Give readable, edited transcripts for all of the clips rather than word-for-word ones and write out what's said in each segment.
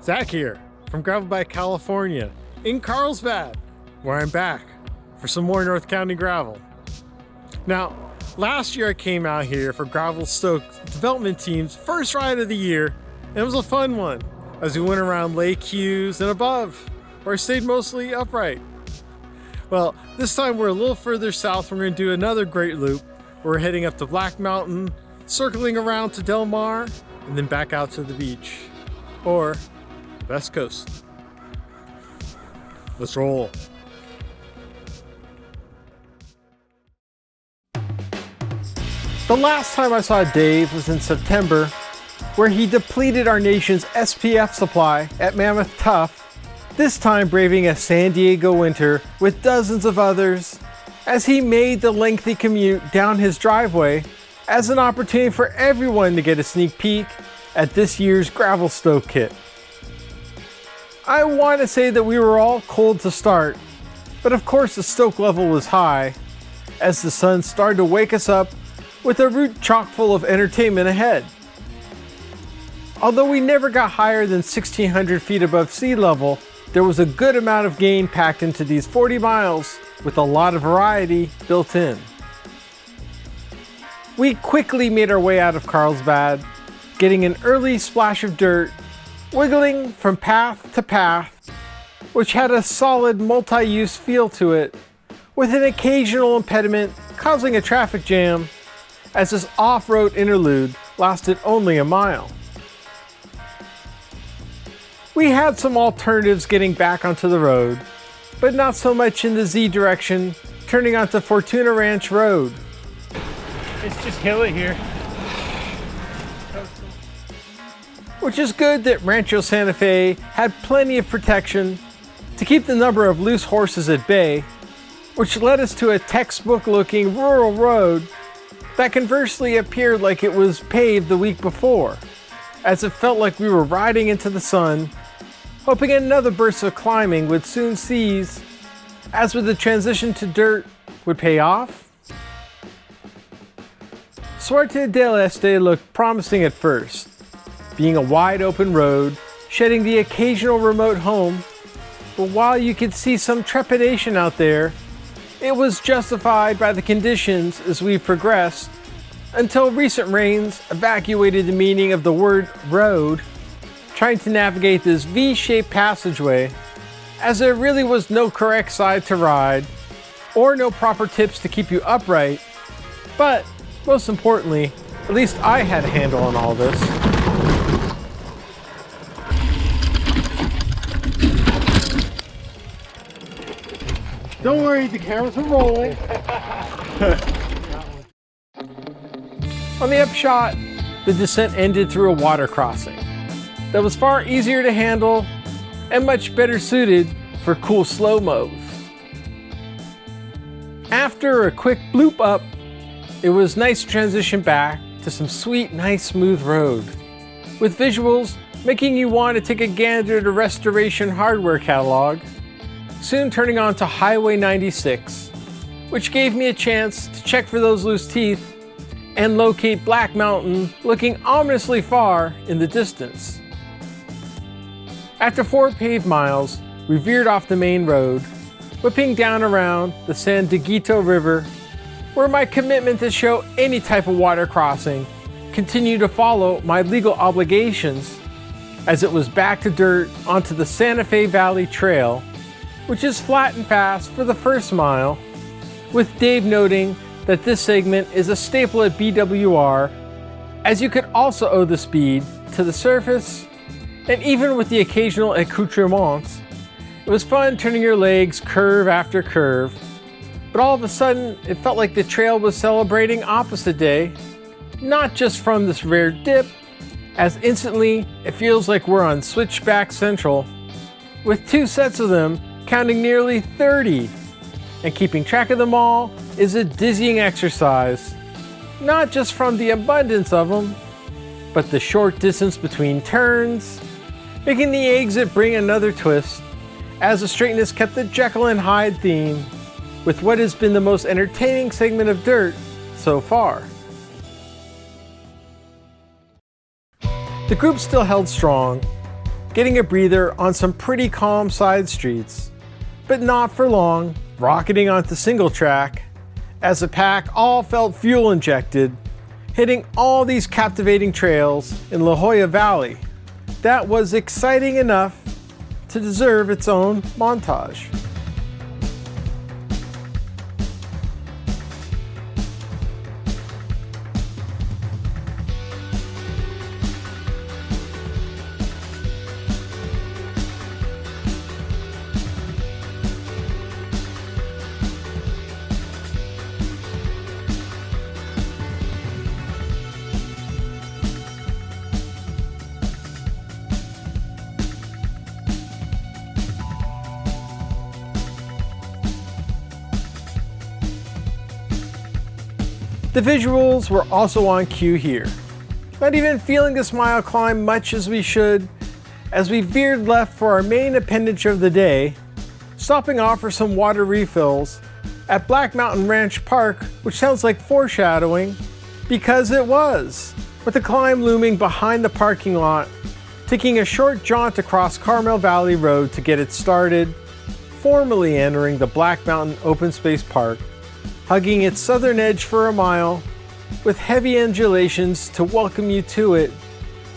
Zach here from Gravel Bike California in Carlsbad, where I'm back for some more North County gravel. Now, last year I came out here for Gravel Stoke development team's first ride of the year, and it was a fun one as we went around Lake Hughes and above, where I stayed mostly upright. Well, this time we're a little further south. We're going to do another great loop. We're heading up to Black Mountain, circling around to Del Mar, and then back out to the beach, or the West Coast. Let's roll. The last time I saw Dave was in September, where he depleted our nation's SPF supply at Mammoth Tough, this time braving a San Diego winter with dozens of others, as he made the lengthy commute down his driveway as an opportunity for everyone to get a sneak peek at this year's Gravel Stoke kit. I want to say that we were all cold to start, but of course the stoke level was high as the sun started to wake us up with a route chock full of entertainment ahead. Although we never got higher than 1,600 feet above sea level, there was a good amount of gain packed into these 40 miles with a lot of variety built in. We quickly made our way out of Carlsbad, getting an early splash of dirt, wiggling from path to path, which had a solid multi-use feel to it, with an occasional impediment causing a traffic jam, as this off-road interlude lasted only a mile. We had some alternatives getting back onto the road, but not so much in the Z direction, turning onto Fortuna Ranch Road. It's just hilly here. Which is good that Rancho Santa Fe had plenty of protection to keep the number of loose horses at bay, which led us to a textbook-looking rural road that conversely appeared like it was paved the week before, as it felt like we were riding into the sun, hoping another burst of climbing would soon cease, as with the transition to dirt would pay off. Suerte del Este looked promising at first, being a wide open road, shedding the occasional remote home, but while you could see some trepidation out there, it was justified by the conditions as we progressed, until recent rains evacuated the meaning of the word road, trying to navigate this V-shaped passageway, as there really was no correct side to ride, or no proper tips to keep you upright, but most importantly, at least I had a handle on all this. Don't worry, the cameras are rolling. On the upshot, the descent ended through a water crossing that was far easier to handle and much better suited for cool slow-mos. After a quick bloop up, it was nice to transition back to some sweet, nice, smooth road, with visuals making you want to take a gander at a Restoration Hardware catalog, soon turning on to Highway 96, which gave me a chance to check for those loose teeth and locate Black Mountain looking ominously far in the distance. After 4 paved miles, we veered off the main road, whipping down around the San Diegito River, where my commitment to show any type of water crossing continued to follow my legal obligations, as it was back to dirt onto the Santa Fe Valley Trail, which is flat and fast for the first mile, with Dave noting that this segment is a staple at BWR, as you could also owe the speed to the surface, and even with the occasional accoutrements, it was fun turning your legs curve after curve, but all of a sudden it felt like the trail was celebrating opposite day, not just from this rare dip, as instantly it feels like we're on Switchback Central, with 2 sets of them counting nearly 30, and keeping track of them all is a dizzying exercise, not just from the abundance of them, but the short distance between turns, making the exit bring another twist, as the straightness kept the Jekyll and Hyde theme with what has been the most entertaining segment of dirt so far. The group still held strong, getting a breather on some pretty calm side streets, but not for long, rocketing onto single track as the pack all felt fuel injected, hitting all these captivating trails in La Jolla Valley. That was exciting enough to deserve its own montage. The visuals were also on cue here. Not even feeling this mile climb much as we should, as we veered left for our main appendage of the day, stopping off for some water refills at Black Mountain Ranch Park, which sounds like foreshadowing, because it was, with the climb looming behind the parking lot, taking a short jaunt across Carmel Valley Road to get it started, formally entering the Black Mountain Open Space Park, hugging its southern edge for a mile, with heavy undulations to welcome you to it,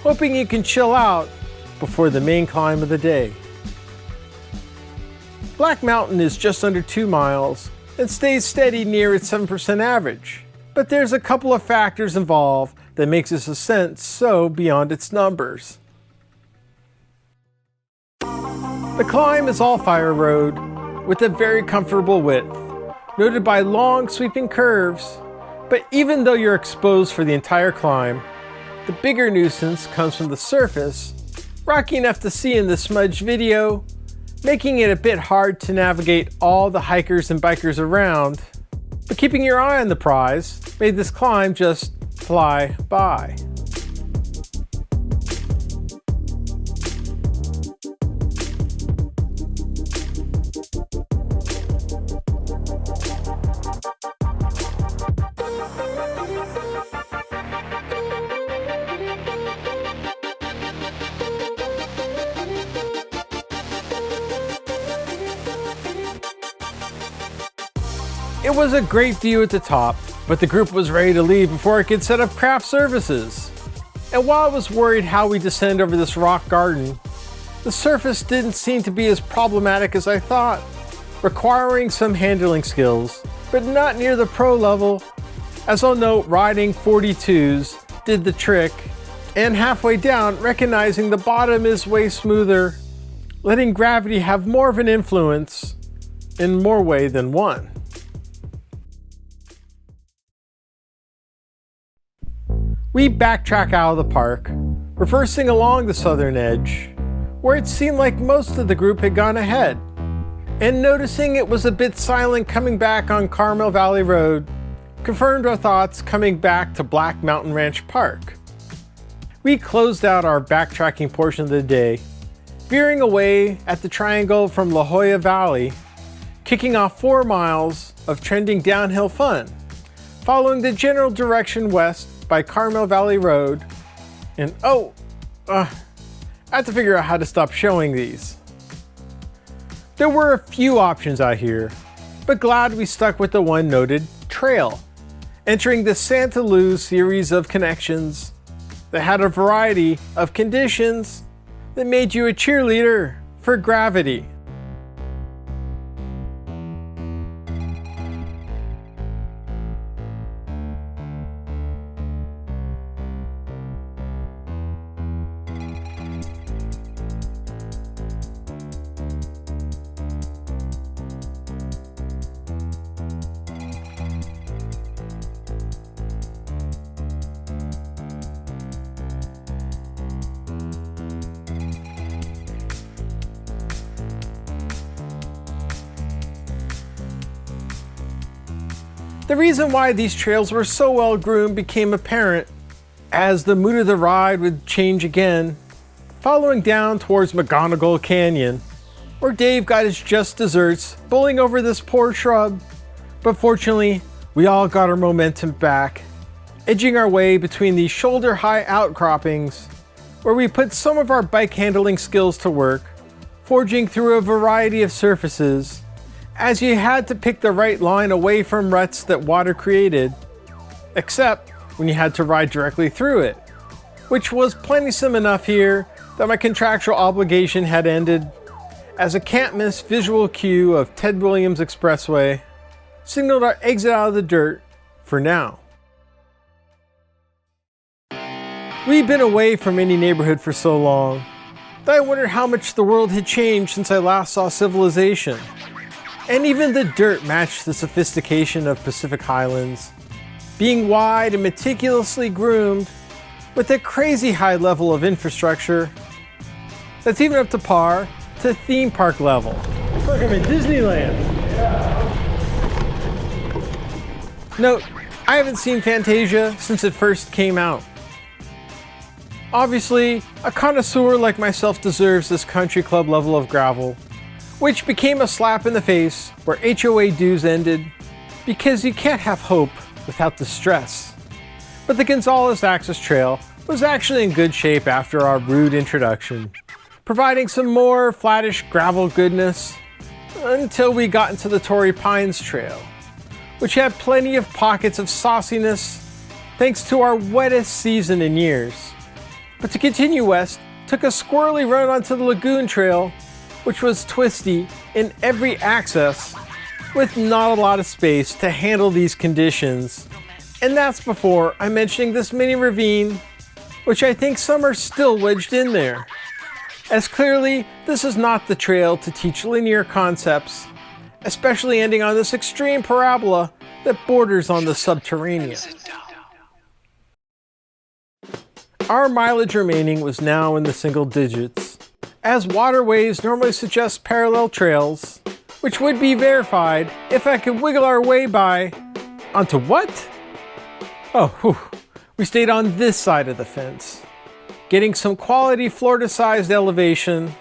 hoping you can chill out before the main climb of the day. Black Mountain is just under 2 miles and stays steady near its 7% average, but there's a couple of factors involved that makes this ascent so beyond its numbers. The climb is all fire road with a very comfortable width, noted by long sweeping curves, but even though you're exposed for the entire climb, the bigger nuisance comes from the surface, rocky enough to see in the smudged video, making it a bit hard to navigate all the hikers and bikers around, but keeping your eye on the prize made this climb just fly by. It was a great view at the top, but the group was ready to leave before it could set up craft services. And while I was worried how we descend over this rock garden, the surface didn't seem to be as problematic as I thought, requiring some handling skills, but not near the pro level, as I'll note riding 42s did the trick, and halfway down recognizing the bottom is way smoother, letting gravity have more of an influence in more way than one. We backtrack out of the park, reversing along the southern edge, where it seemed like most of the group had gone ahead, and noticing it was a bit silent coming back on Carmel Valley Road, confirmed our thoughts coming back to Black Mountain Ranch Park. We closed out our backtracking portion of the day, veering away at the triangle from La Jolla Valley, kicking off 4 miles of trending downhill fun, following the general direction west by Carmel Valley Road, and I have to figure out how to stop showing these. There were a few options out here, but glad we stuck with the one noted trail, entering the Santa Luz series of connections that had a variety of conditions that made you a cheerleader for gravity. The reason why these trails were so well groomed became apparent as the mood of the ride would change again, following down towards McGonigal Canyon, where Dave got his just desserts bowling over this poor shrub, but fortunately we all got our momentum back, edging our way between these shoulder-high outcroppings, where we put some of our bike handling skills to work, forging through a variety of surfaces, as you had to pick the right line away from ruts that water created, except when you had to ride directly through it, which was plenty-some enough here that my contractual obligation had ended, as a can't-miss visual cue of Ted Williams Expressway signaled our exit out of the dirt for now. We'd been away from any neighborhood for so long that I wondered how much the world had changed since I last saw civilization. And even the dirt matched the sophistication of Pacific Highlands, being wide and meticulously groomed with a crazy high level of infrastructure that's even up to par to theme park level. It's like I'm in Disneyland. Note, I haven't seen Fantasia since it first came out. Obviously, a connoisseur like myself deserves this country club level of gravel, which became a slap in the face where HOA dues ended, because you can't have hope without the stress. But the Gonzales Access Trail was actually in good shape after our rude introduction, providing some more flattish gravel goodness until we got into the Torrey Pines Trail, which had plenty of pockets of sauciness thanks to our wettest season in years. But to continue west, took a squirrely run onto the Lagoon Trail, which was twisty in every access, with not a lot of space to handle these conditions. And that's before I'm mentioning this mini ravine, which I think some are still wedged in there. As clearly, this is not the trail to teach linear concepts, especially ending on this extreme parabola that borders on the subterranean. Our mileage remaining was now in the single digits, as waterways normally suggest parallel trails, which would be verified if I could wiggle our way by onto what? Oh, whew. We stayed on this side of the fence, getting some quality Florida-sized elevation,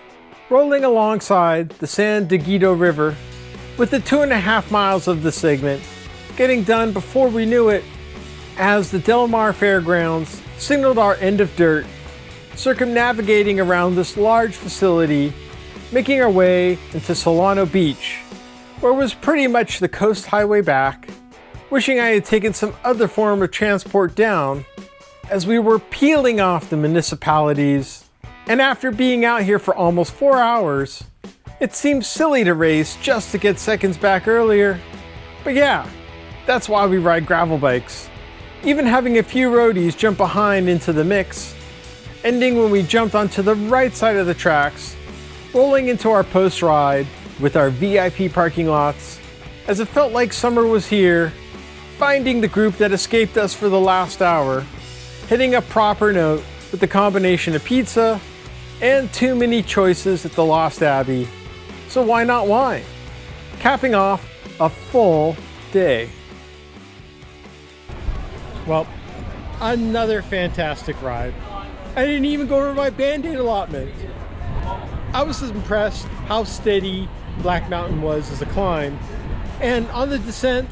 rolling alongside the San Diegito River, with the 2.5 miles of the segment getting done before we knew it, as the Del Mar Fairgrounds signaled our end of dirt, circumnavigating around this large facility, making our way into Solano Beach, where was pretty much the coast highway back, wishing I had taken some other form of transport down, as we were peeling off the municipalities, and after being out here for almost 4 hours, it seems silly to race just to get seconds back earlier. But yeah, that's why we ride gravel bikes, even having a few roadies jump behind into the mix, ending when we jumped onto the right side of the tracks, rolling into our post ride with our VIP parking lots, as it felt like summer was here, finding the group that escaped us for the last hour, hitting a proper note with the combination of pizza and too many choices at the Lost Abbey. So why not wine? Capping off a full day. Well, another fantastic ride. I didn't even go over my Band-Aid allotment. I was impressed how steady Black Mountain was as a climb. And on the descent,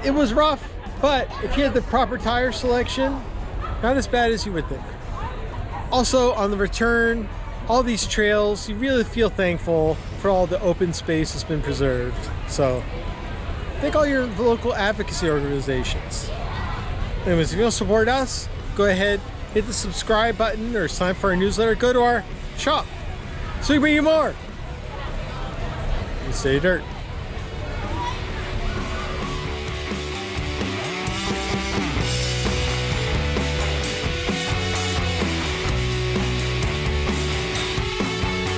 it was rough, but if you had the proper tire selection, not as bad as you would think. Also, on the return, all these trails, you really feel thankful for all the open space that's been preserved. So, thank all your local advocacy organizations. Anyways, if you want to support us, go ahead, hit the subscribe button or sign up for our newsletter. Go to our shop so we bring you more. And stay dirt.